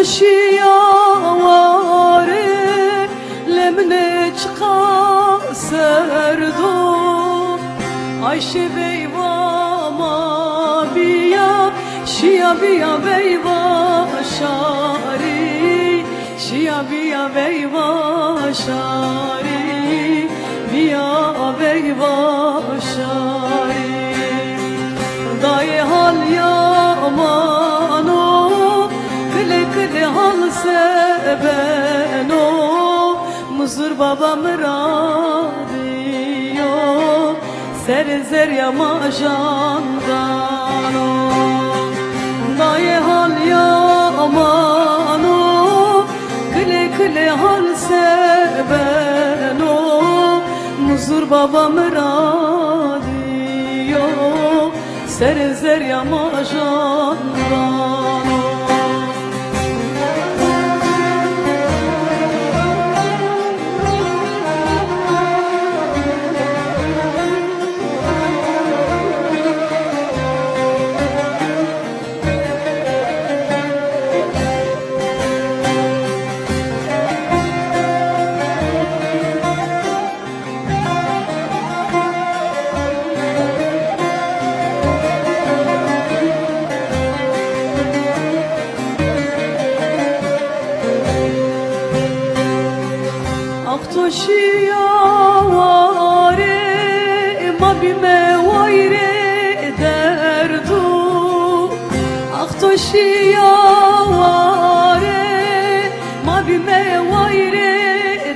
Aktoşiyavare lemne çıka serdo Ayşe beyvama biya şia biya beyva şari şia biya beyva şari biya beyva şari daye hal yamano kle kle hal sebeno muzur babam radiyo ser zer yama jandano daye hal yamano kle kle hal sebeno muzur babam radiyo ser zer yama jandano Aktoşiyavare ma bime vayre derdu Aktoşiyavare ma bime vayre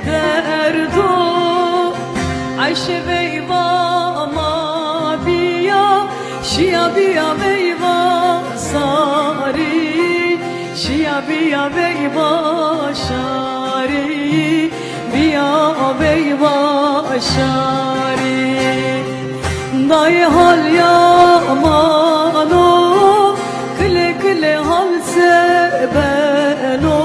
derdu Ayşe beyva ma biya şia biya beyva sari şia biya beyva şari biya beyva şari daye hal yamano kle kle hal sebeno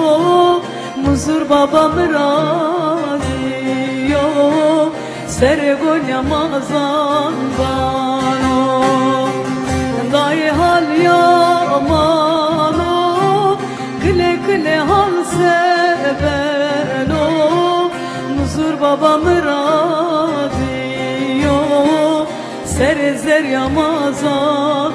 muzur babam radiyo sergon yamazan bano daye hal yamano kle kle hal sebeno muzur babam radiyo ser zer yamazan